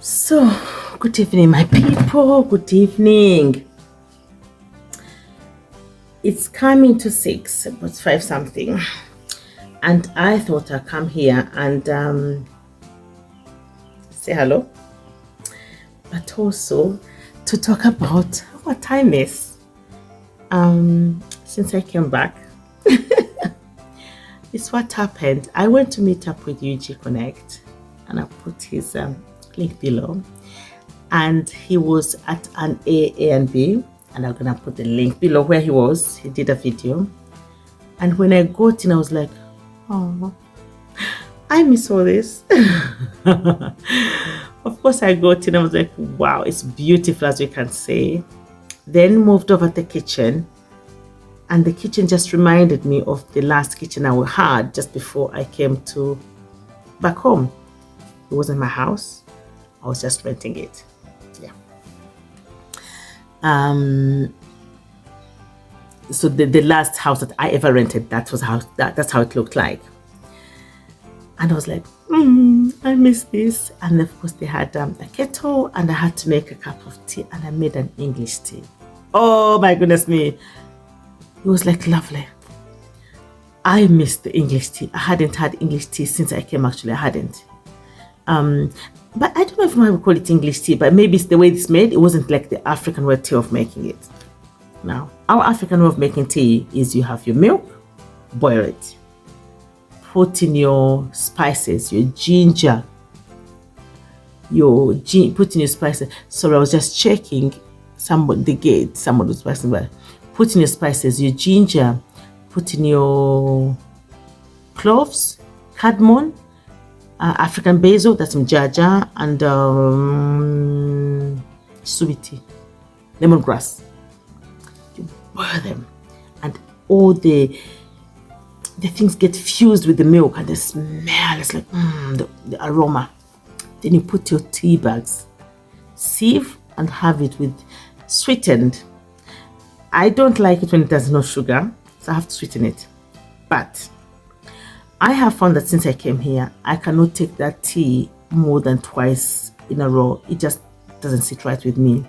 So, good evening, my people. Good evening. It's coming to 6, but 5 something. And I thought I'd come here and say hello, but also to talk about what I miss since I came back. It's what happened. I went to meet up with UG Connect, and I put his link below, and he was at an Airbnb, and I'm gonna put the link below where he was. He did a video, and when I got in, I was like, oh, I miss all this. Of course, I got in, I was like, wow, it's beautiful, as you can see. Then moved over to the kitchen, and the kitchen just reminded me of the last kitchen I had just before I came back home. It wasn't my house. I was just renting it. Yeah. So the last house that I ever rented, that's how it looked like. And I was like, I miss this. And of course they had a kettle, and I had to make a cup of tea, and I made an English tea. Oh my goodness me. It was like lovely. I missed the English tea. I hadn't had English tea since I came, actually. I hadn't. But I don't know if I would call it English tea, but maybe it's the way it's made. It wasn't like the African way of making it. Now, our African way of making tea is you have your milk, boil it, put in your spices, your ginger, put in your spices. So I was just checking someone was passing by. Put in your spices, your ginger, put in your cloves, cardamom, African basil, that's some jaja, and subiti, lemongrass. You boil them, and all the things get fused with the milk, and the smell is like the aroma. Then you put your tea bags, sieve, and have it with sweetened. I don't like it when it has no sugar, so I have to sweeten it. But I have found that since I came here, I cannot take that tea more than twice in a row. It just doesn't sit right with me.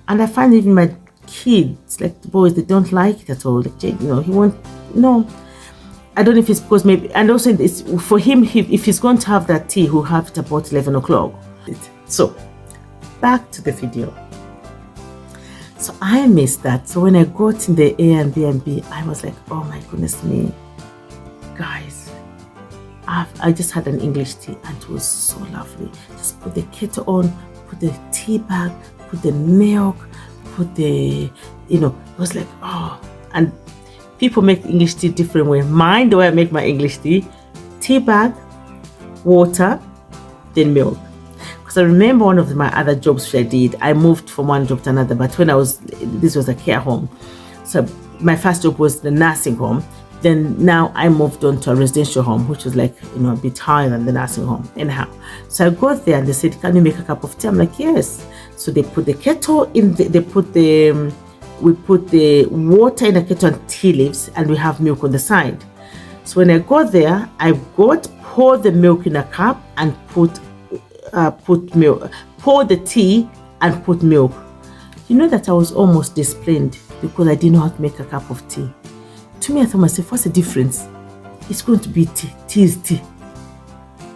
And I find even my kids, like the boys, they don't like it at all. Like Jake, he won't. No, I don't know if it's because maybe, and also it's for him. If he's going to have that tea, he'll have it about 11 o'clock. So back to the video. So I missed that. So when I got in the Airbnb, I was like, oh my goodness me, guys. I just had an English tea, and it was so lovely. Just put the kettle on, put the tea bag, put the milk, put the, it was like, oh. And people make English tea different way. Mine, the way I make my English tea bag, water, then milk. Because I remember one of my other jobs which I did, I moved from one job to another, but when this was a care home. So my first job was the nursing home. Then now I moved on to a residential home, which was like, a bit higher than the nursing home. Anyhow, so I got there and they said, can you make a cup of tea? I'm like, yes. So they put the kettle in, we put the water in the kettle and tea leaves, and we have milk on the side. So when I got there, pour the milk in a cup and put milk, pour the tea and put milk. You know that I was almost disciplined because I didn't know how to make a cup of tea. To me, I thought myself, what's the difference? It's going to be tea. Tea is tea.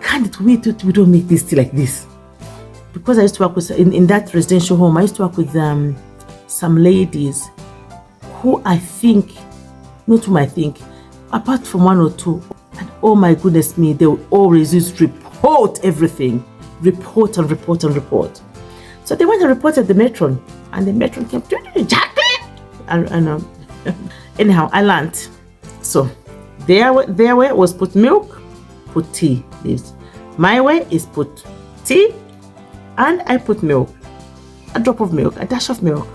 Can't it wait till we don't make this tea like this? Because I used to work with, in that residential home, I used to work with some ladies who apart from one or two, and oh my goodness me, they would always just report everything. Report. So they went and reported the matron, and the matron came, Jacqueline! And anyhow, I learned. So their way was put milk, put tea leaves. My way is put tea, and I put milk. A drop of milk, a dash of milk.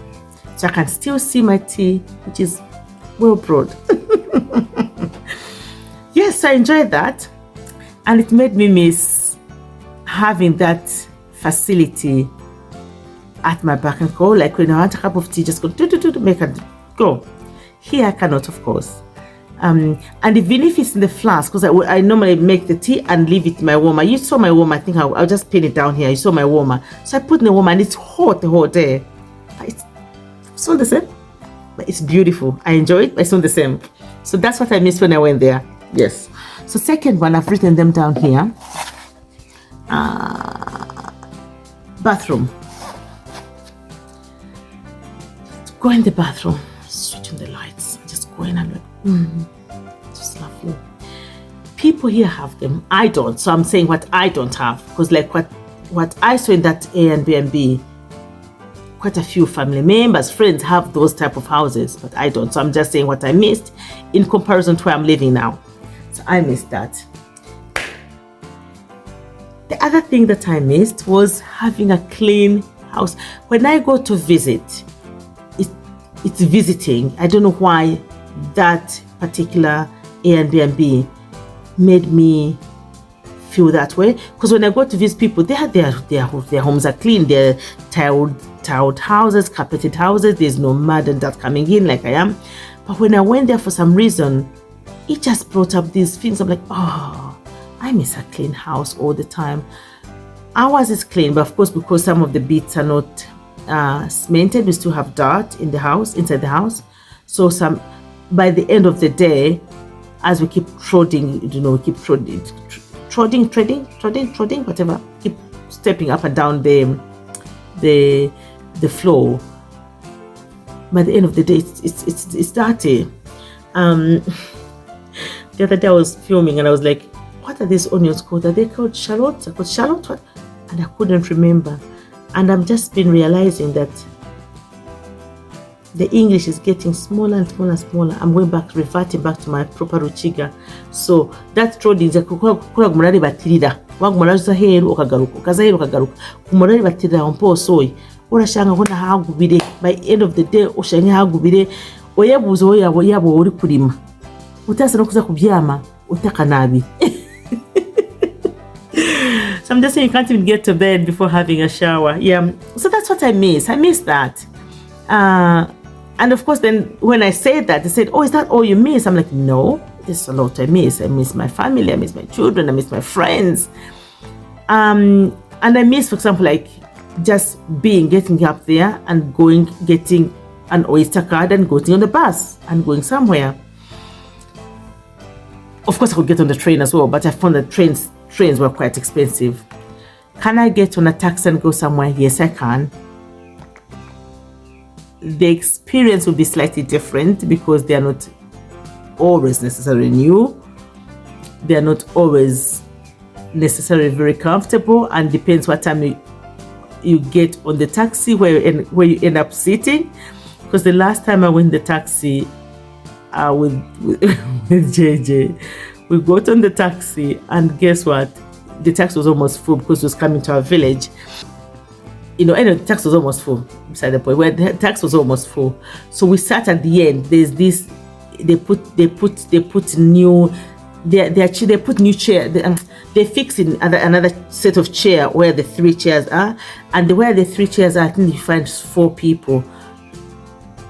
So I can still see my tea, which is well brewed. Yes, I enjoyed that. And it made me miss having that facility at my back and call. Like when I want a cup of tea, just go, make it go. Here I cannot, of course. And even if it's in the flask, because I normally make the tea and leave it in my warmer. You saw my warmer. I think I'll just pin it down here. You saw my warmer. So I put in the warmer and it's hot the whole day. It's not the same, but it's beautiful. I enjoy it, but it's not the same. So that's what I missed when I went there. Yes. So second one, I've written them down here. Bathroom. Go in the bathroom, switch on the lights, just go in and just lovely. People here have them. I don't. So I'm saying what I don't have, because like what I saw in that Airbnb, quite a few family members, friends have those type of houses, but I don't. So I'm just saying what I missed in comparison to where I'm living now. So I missed that. The other thing that I missed was having a clean house. When I go to visit, it's visiting. I don't know why that particular Airbnb made me feel that way. Because when I go to visit people, their homes are clean. They're tiled houses, carpeted houses. There's no mud and that coming in like I am. But when I went there for some reason, it just brought up these things. I'm like, oh, I miss a clean house all the time. Ours is clean, but of course, because some of the bits are not cemented, we still have dirt in the house, inside the house. So by the end of the day, as we keep treading, whatever, keep stepping up and down the floor. By the end of the day, it's dirty. The other day I was filming and I was like, what are these onions called? Are they called shallots? Are called shallot? What? And I couldn't remember. And I've just been realizing that the English is getting smaller and smaller and smaller. I'm reverting back to my proper Ruchiga. So that road is a kumurari batirira. Wagumaraza heru okagaruka. Kaza heru okagaruka. Kumurari batirira ompo soy. Urashanga hona hagubire. By end of the day ushanga hagubire. Oyabuzo yabo uri kurima. Utasa no kuza kubyama utaka nabi. So I'm just saying you can't even get to bed before having a shower. Yeah. So that's what I miss. I miss that. And of course, then when I said that, they said, oh, is that all you miss? I'm like, no, there's a lot I miss. I miss my family. I miss my children. I miss my friends. And I miss, for example, like just getting up there and getting an Oyster card and going on the bus and going somewhere. Of course, I could get on the train as well, but I found that trains were quite expensive. Can I get on a taxi and go somewhere? Yes, I can. The experience will be slightly different because they are not always necessarily new. They are not always necessarily very comfortable, and depends what time you get on the taxi, where you end up sitting. Because the last time I went the taxi with JJ, we got on the taxi, and guess what? The taxi was almost full because it was coming to our village. Anyway, the taxi was almost full. Beside the point where the taxi was almost full, so we sat at the end. There's this. They put new. They put new chair. They fix in another set of chair where the 3 chairs are, and where the 3 chairs are, I think you find 4 people.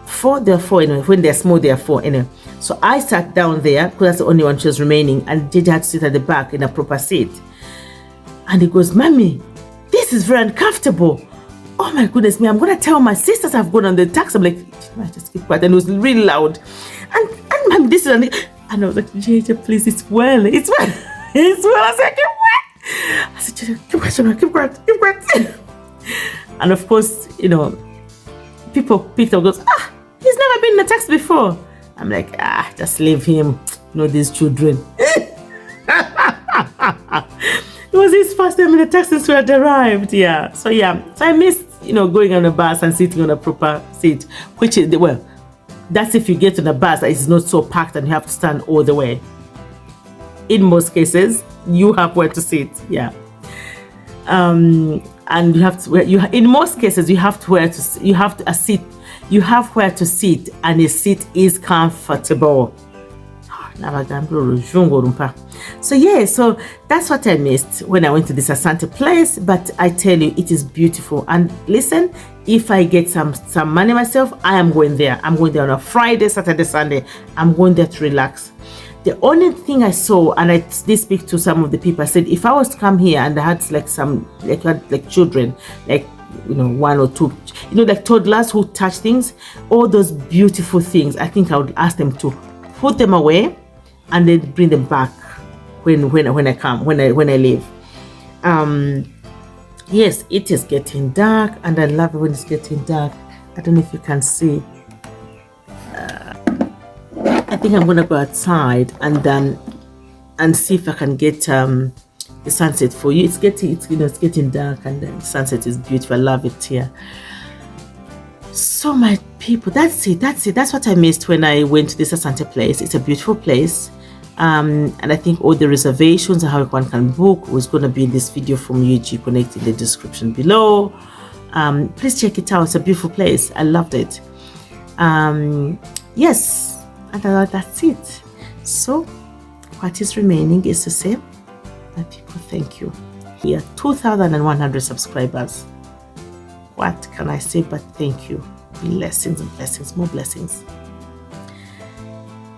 4, there are 4 anyway. When they're small, there are 4 anyway. So I sat down there because that's the only one she was remaining, and JJ had to sit at the back in a proper seat. And he goes, "Mommy, this is very uncomfortable. Oh my goodness me, I'm gonna tell my sisters I've gone on the taxi." I'm like, just keep quiet. And it was really loud. And Mommy, this is and I was like, JJ, please, it's well. It's well. It's well. I said, I said, JJ, keep quiet. And of course, people picked up, goes, he's never been in a taxi before. I'm like, just leave him. These children. It was his first time in the taxi since we had arrived. Yeah. So I missed, going on a bus and sitting on a proper seat, which is, that's if you get on a bus that is not so packed and you have to stand all the way. In most cases, you have where to sit. Yeah. And you have to, in most cases, you have where to sit, and a seat is comfortable. So yeah, so that's what I missed when I went to this Asante place. But I tell you, it is beautiful. And listen, if I get some money myself, I am going there. I'm going there on a Friday, Saturday, Sunday. I'm going there to relax. The only thing I saw, and I did speak to some of the people, I said, if I was to come here and I had like children, like, you know, 1 or 2, you know, like toddlers who touch things, all those beautiful things, I think I would ask them to put them away and then bring them back when I leave. Yes, it is getting dark, and I love it when it's getting dark. I don't know if you can see. I think I'm gonna go outside and see if I can get the sunset for you. It's getting dark, and the sunset is beautiful. I love it here. So my people, that's it. That's what I missed when I went to this Asante place. It's a beautiful place. And I think all the reservations and how one can book was going to be in this video from UG Connect in the description below. Please check it out. It's a beautiful place. I loved it. Yes, and that's it. So what is remaining is to say, my people, thank you. We are 2,100 subscribers. What can I say but thank you? Blessings and blessings, more blessings.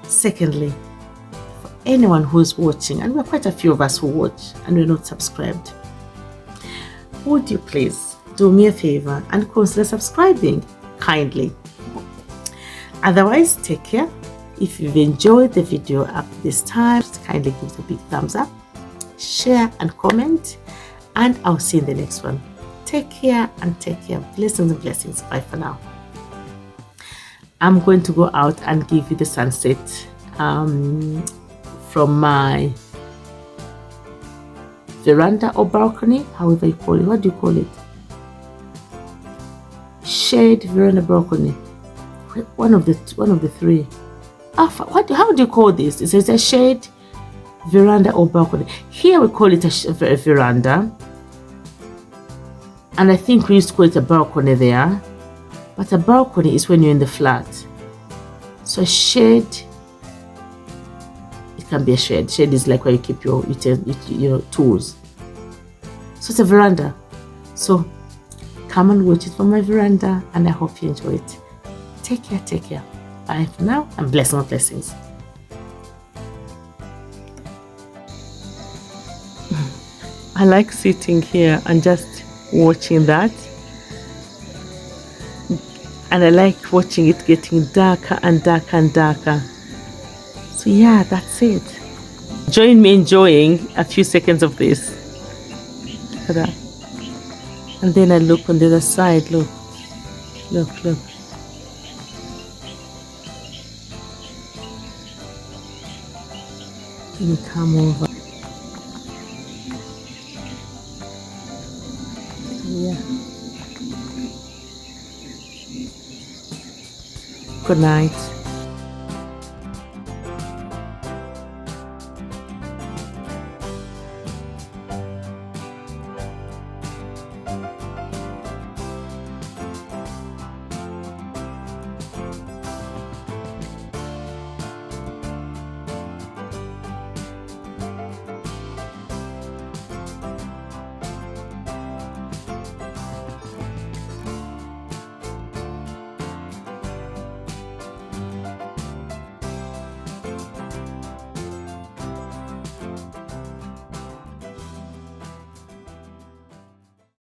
Secondly, for anyone who is watching, and we're quite a few of us who watch and we're not subscribed, would you please do me a favor and consider subscribing kindly? Otherwise, take care. If you've enjoyed the video up to this time, just kindly give it a big thumbs up, share and comment, and I'll see you in the next one. Take care and take care. Blessings and blessings. Bye for now. I'm going to go out and give you the sunset from my veranda or balcony, however you call it. What do you call it? Shade, veranda, balcony. One of the three. How do you call this? It says a shade, veranda, or balcony. Here we call it a veranda, and I think we used to call it a balcony there. But a balcony is when you're in the flat. So a shade, it can be a shade. Shade is like where you keep your tools. So it's a veranda. So come and watch it from my veranda, and I hope you enjoy it. Take care, take care. Bye for now, and blessings. I like sitting here and just watching that. And I like watching it getting darker and darker and darker. So yeah, that's it. Join me enjoying a few seconds of this. Look at that. And then I look on the other side. Look. Let me come over. Yeah. Good night.